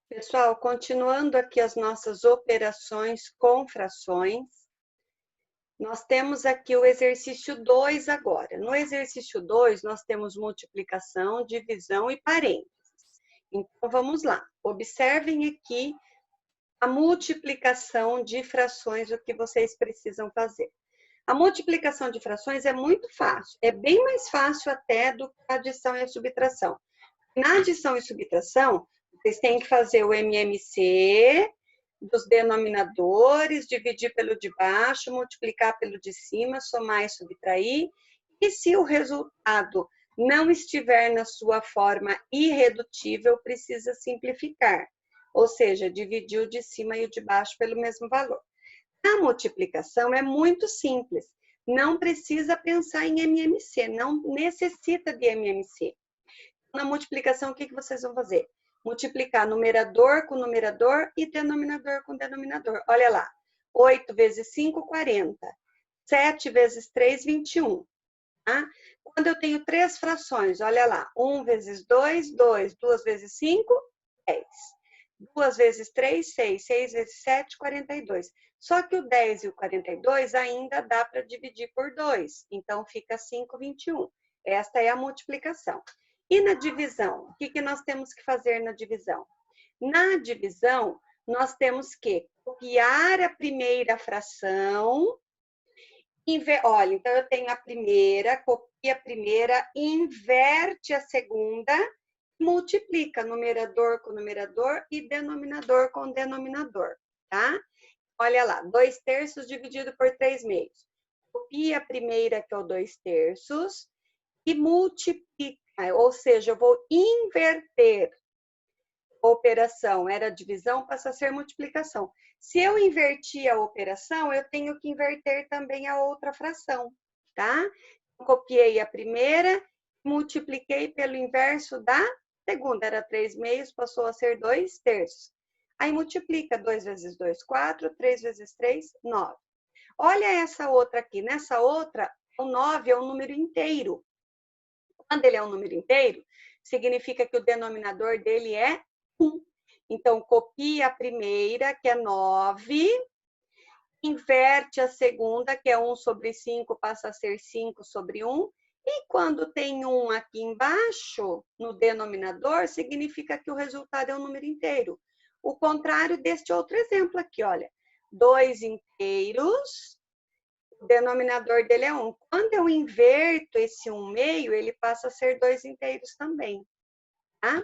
Pessoal, continuando aqui as nossas operações com frações, nós temos aqui o exercício 2 agora. No exercício 2, nós temos multiplicação, divisão e parênteses. Então, vamos lá. Observem aqui a multiplicação de frações, o que vocês precisam fazer. A multiplicação de frações é muito fácil, é bem mais fácil até do que a adição e a subtração. Na adição e subtração, vocês têm que fazer o MMC dos denominadores, dividir pelo de baixo, multiplicar pelo de cima, somar e subtrair. E se o resultado não estiver na sua forma irredutível, precisa simplificar. Ou seja, dividir o de cima e o de baixo pelo mesmo valor. A multiplicação é muito simples. Não precisa pensar em MMC, não necessita de MMC. Na multiplicação, o que vocês vão fazer? Multiplicar numerador com numerador e denominador com denominador. Olha lá, 8 vezes 5, 40. 7 vezes 3, 21. Tá? Quando eu tenho três frações, olha lá, 1 vezes 2, 2. 2 vezes 5, 10. 2 vezes 3, 6. 6 vezes 7, 42. Só que o 10 e o 42 ainda dá para dividir por 2. Então, fica 5, 21. Esta é a multiplicação. E na divisão? O que nós temos que fazer na divisão? Na divisão, nós temos que copiar a primeira fração. Olha, então eu tenho a primeira, copia a primeira, inverte a segunda, multiplica numerador com numerador e denominador com denominador, tá? Olha lá, 2/3 dividido por 3/2. Copia a primeira, que é o 2/3, e multiplica, ou seja, eu vou inverter a operação. Era divisão, passa a ser multiplicação. Se eu invertir a operação, eu tenho que inverter também a outra fração, tá? Copiei a primeira, multipliquei pelo inverso da segunda. Era 3/2, passou a ser 2/3. Aí multiplica 2 vezes 2, 4, 3 vezes 3, 9. Olha essa outra aqui. Nessa outra, o 9 é um número inteiro. Quando ele é um número inteiro, significa que o denominador dele é 1. Então, copia a primeira, que é 9, inverte a segunda, que é 1 sobre 5, passa a ser 5 sobre 1. E quando tem 1 aqui embaixo, no denominador, significa que o resultado é um número inteiro. O contrário deste outro exemplo aqui, olha. 2 inteiros, o denominador dele é 1. Quando eu inverto esse 1/2, ele passa a ser 2 inteiros também, tá?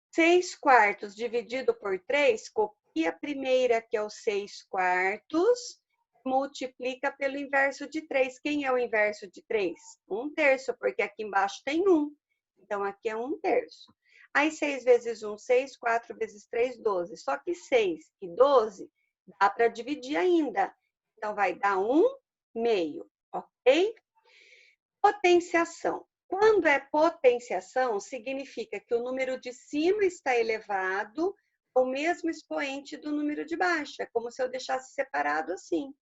6/4 dividido por 3, copia a primeira, que é o 6/4, multiplica pelo inverso de 3. Quem é o inverso de 3? 1/3, porque aqui embaixo tem 1. Então, aqui é 1/3. Aí, 6 vezes 1, 6. 4 vezes 3, 12. Só que 6 e 12 dá para dividir ainda. Então, vai dar 1/2, ok? Potenciação. Quando é potenciação, significa que o número de cima está elevado ao mesmo expoente do número de baixo. É como se eu deixasse separado assim.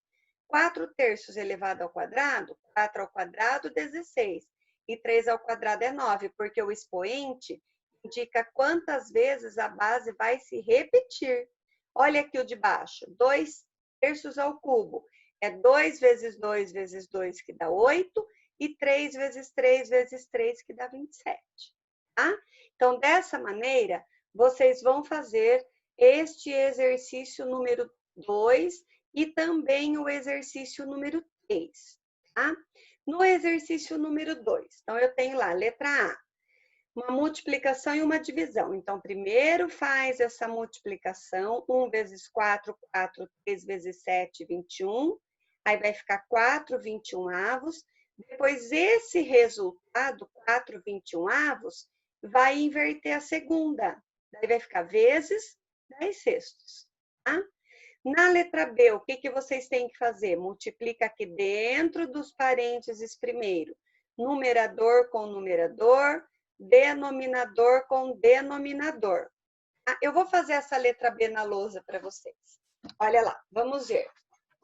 4/3 elevado ao quadrado, 4 ao quadrado, 16. E 3 ao quadrado é 9, porque o expoente indica quantas vezes a base vai se repetir. Olha aqui o de baixo, 2/3 ao cubo. É 2 vezes 2 vezes 2, que dá 8, e 3 vezes 3 vezes 3, que dá 27. Tá? Então, dessa maneira, vocês vão fazer este exercício número 2 e também o exercício número 3. Tá? No exercício número 2, então eu tenho lá, letra A, uma multiplicação e uma divisão. Então, primeiro faz essa multiplicação, 1 vezes 4, 4, 3 vezes 7, 21. Aí vai ficar 4/21. Depois, esse resultado, 4/21, vai inverter a segunda. Daí vai ficar vezes 10/6. Tá? Na letra B, o que vocês têm que fazer? Multiplica aqui dentro dos parênteses primeiro. Numerador com numerador, denominador com denominador. Eu vou fazer essa letra B na lousa para vocês. Olha lá, vamos ver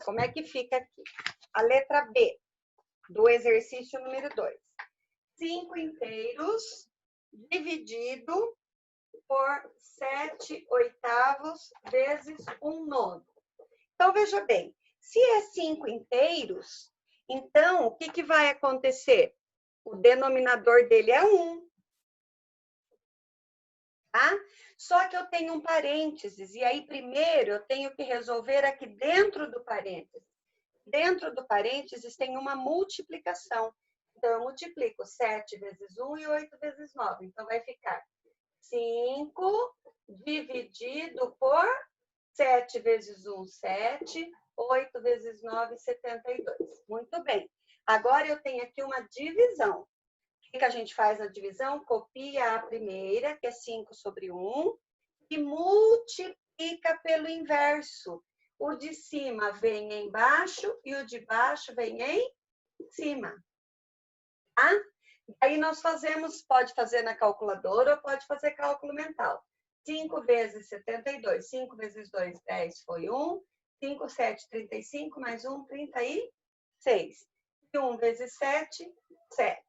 como é que fica aqui. A letra B do exercício número 2. 5 inteiros dividido por por 7/8 vezes 1/9. Então, veja bem, se é 5 inteiros, então, o que vai acontecer? O denominador dele é 1. Tá? Só que eu tenho um parênteses, e aí primeiro eu tenho que resolver aqui dentro do parênteses. Dentro do parênteses tem uma multiplicação. Então, eu multiplico 7 vezes 1 e 8 vezes 9. Então, vai ficar 5 dividido por 7 vezes 1, 7. 8 vezes 9, 72. Muito bem. Agora, eu tenho aqui uma divisão. O que a gente faz na divisão? Copia a primeira, que é 5/1, e multiplica pelo inverso. O de cima vem embaixo e o de baixo vem em cima. Tá? Aí nós fazemos, pode fazer na calculadora ou pode fazer cálculo mental. 5 vezes 72. 5 vezes 2, 10 foi 1. 5, 7, 35, mais 1, 36. E 1 vezes 7, 7.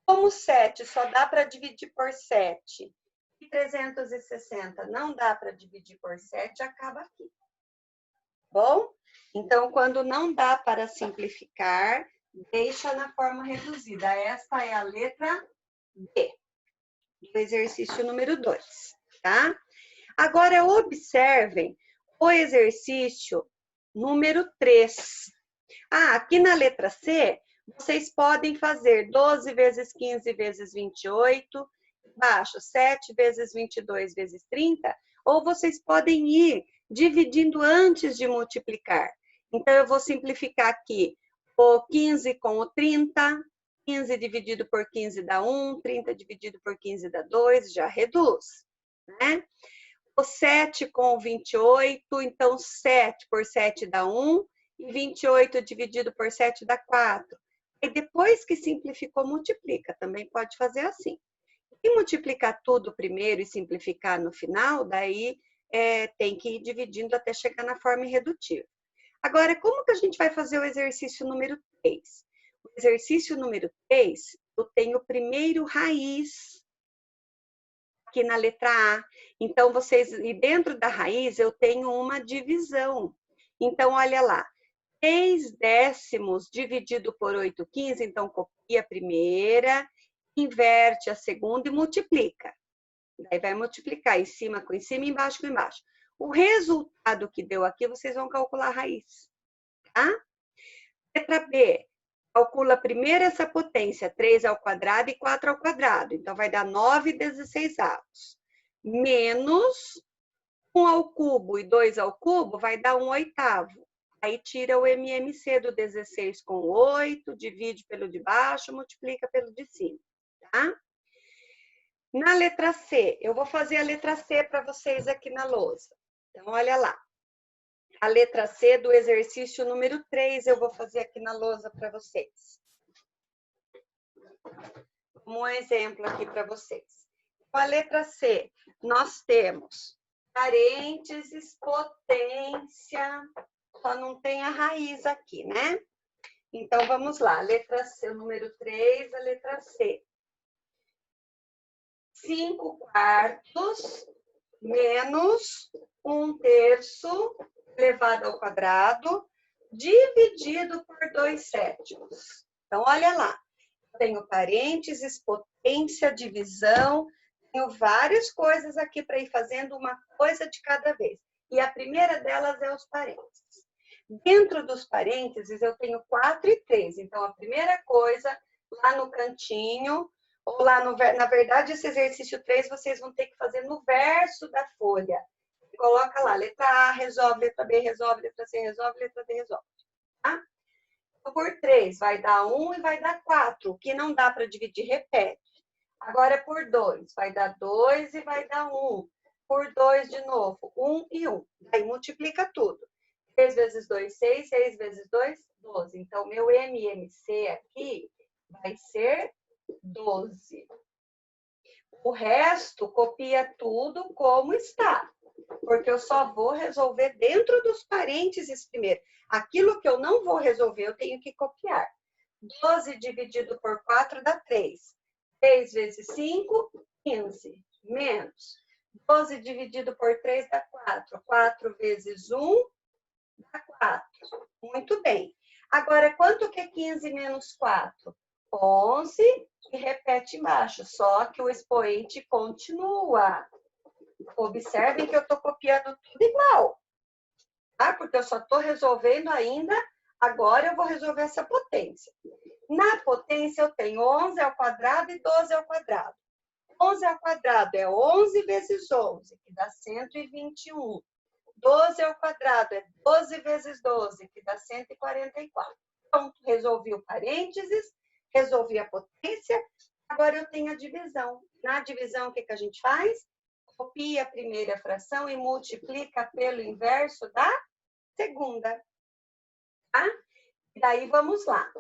Como 7 só dá para dividir por 7 e 360 não dá para dividir por 7, acaba aqui. Bom? Então, quando não dá para simplificar, deixa na forma reduzida. Esta é a letra B, do exercício número 2, tá? Agora, observem o exercício número 3. Aqui na letra C, vocês podem fazer 12 vezes 15 vezes 28, embaixo 7 vezes 22 vezes 30, ou vocês podem ir dividindo antes de multiplicar. Então, eu vou simplificar aqui o 15 com o 30, 15 dividido por 15 dá 1, 30 dividido por 15 dá 2, já reduz, né? O 7 com o 28, então 7 por 7 dá 1, e 28 dividido por 7 dá 4. E depois que simplificou, multiplica. Também pode fazer assim. E multiplicar tudo primeiro e simplificar no final, daí tem que ir dividindo até chegar na forma irredutível. Agora, como que a gente vai fazer o exercício número 3? O exercício número 3, eu tenho o primeiro raiz aqui na letra A. Então, e dentro da raiz eu tenho uma divisão. Então, olha lá. 3 décimos dividido por 8/15, então copia a primeira, inverte a segunda e multiplica. Daí vai multiplicar em cima com em cima, embaixo com embaixo. O resultado que deu aqui, vocês vão calcular a raiz, tá? Letra B, calcula primeiro essa potência, 3 ao quadrado e 4 ao quadrado. Então, vai dar 9/16. Menos 1 ao cubo e 2 ao cubo, vai dar 1/8. Aí tira o MMC do 16 com 8, divide pelo de baixo, multiplica pelo de cima, tá? Na letra C, eu vou fazer a letra C para vocês aqui na lousa. Então, olha lá. A letra C do exercício número 3, eu vou fazer aqui na lousa para vocês. Como um exemplo aqui para vocês. Com a letra C, nós temos parênteses, potência, só não tem a raiz aqui, né? Então, vamos lá. Letra C, o número 3, a letra C. 5/4 menos 1/3 elevado ao quadrado, dividido por 2/7. Então, olha lá. Tenho parênteses, potência, divisão. Tenho várias coisas aqui para ir fazendo uma coisa de cada vez. E a primeira delas é os parênteses. Dentro dos parênteses, eu tenho 4 e 3. Então, a primeira coisa, lá no cantinho, ou lá na verdade, esse exercício 3, vocês vão ter que fazer no verso da folha. Coloca lá, letra A, resolve, letra B, resolve, letra C, resolve, letra D, resolve. Tá? Então, por 3, vai dar 1 e vai dar 4. O que não dá para dividir, repete. Agora, por 2, vai dar 2 e vai dar 1. Por 2, de novo, 1 e 1. Aí, multiplica tudo. 3 vezes 2, 6. 6 vezes 2, 12. Então, meu MMC aqui vai ser 12. O resto, copia tudo como está. Porque eu só vou resolver dentro dos parênteses primeiro. Aquilo que eu não vou resolver, eu tenho que copiar. 12 dividido por 4 dá 3. 3 vezes 5, 15. Menos 12 dividido por 3 dá 4. 4 vezes 1 dá 4. Muito bem. Agora, quanto que é 15 menos 4? 11 e repete embaixo, só que o expoente continua. Observem que eu estou copiando tudo igual, tá? Porque eu só estou resolvendo ainda, agora eu vou resolver essa potência. Na potência eu tenho 11 ao quadrado e 12 ao quadrado. 11 ao quadrado é 11 vezes 11, que dá 121. 12 ao quadrado é 12 vezes 12, que dá 144. Pronto, resolvi o parênteses, resolvi a potência, agora eu tenho a divisão. Na divisão, o que a gente faz? Copia a primeira fração e multiplica pelo inverso da segunda. Tá? E daí, vamos lá.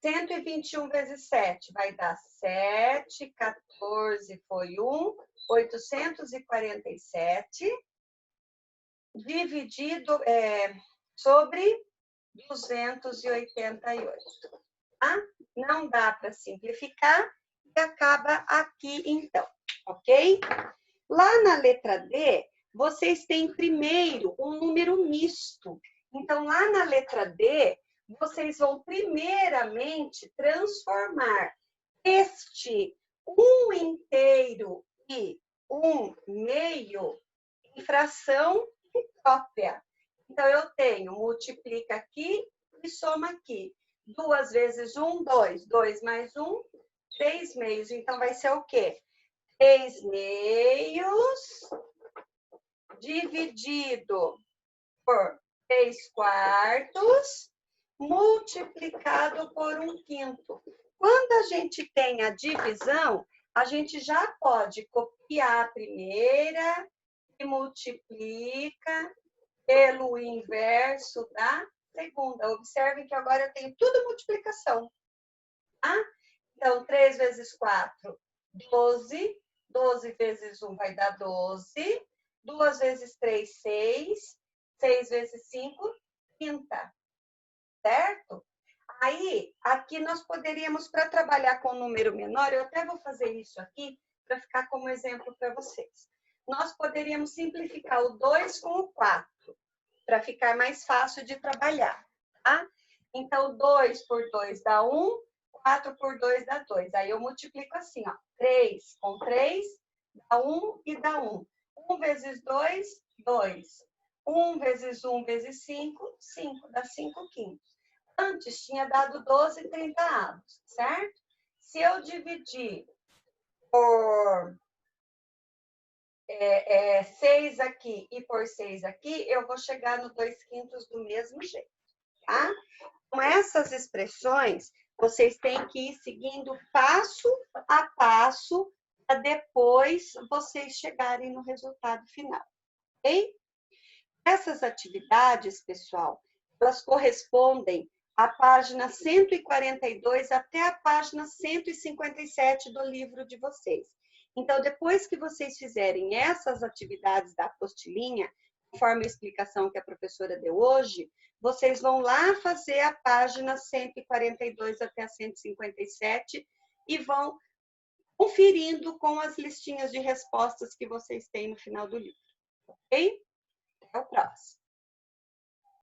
121 vezes 7 vai dar 7, 14 foi 1, 847, dividido sobre 288. Tá? Não dá para simplificar e acaba aqui, então, ok? Lá na letra D, vocês têm primeiro um número misto. Então, lá na letra D, vocês vão primeiramente transformar este 1 inteiro e 1 meio em fração própria. Então, eu tenho, multiplica aqui e soma aqui. 2 vezes 1, 2. 2 mais 1, 3 meios. Então, vai ser o quê? 3 meios dividido por 3 quartos multiplicado por 1/5. Quando a gente tem a divisão, a gente já pode copiar a primeira e multiplica pelo inverso da segunda. Observem que agora eu tenho tudo multiplicação. Tá? Então, 3 vezes 4, 12. 12 vezes 1 vai dar 12. 2 vezes 3, 6. 6 vezes 5, 30. Certo? Aí, aqui nós poderíamos, para trabalhar com um número menor, eu até vou fazer isso aqui para ficar como exemplo para vocês. Nós poderíamos simplificar o 2 com o 4, para ficar mais fácil de trabalhar, tá? Então, 2 por 2 dá 1, 4 por 2 dá 2. Aí eu multiplico assim, ó. 3 com 3 dá 1 e dá 1. 1 vezes 2, 2. 1 vezes 1 vezes 5, 5. Dá 5/5. Antes tinha dado 12 30avos, certo? Se eu dividir por 6 aqui e por 6 aqui, eu vou chegar no 2/5 do mesmo jeito, tá? Com essas expressões, vocês têm que ir seguindo passo a passo para depois vocês chegarem no resultado final, ok? Essas atividades, pessoal, elas correspondem à página 142 até a página 157 do livro de vocês. Então, depois que vocês fizerem essas atividades da apostilinha, conforme a explicação que a professora deu hoje, vocês vão lá fazer a página 142 até a 157 e vão conferindo com as listinhas de respostas que vocês têm no final do livro, ok? Até o próximo.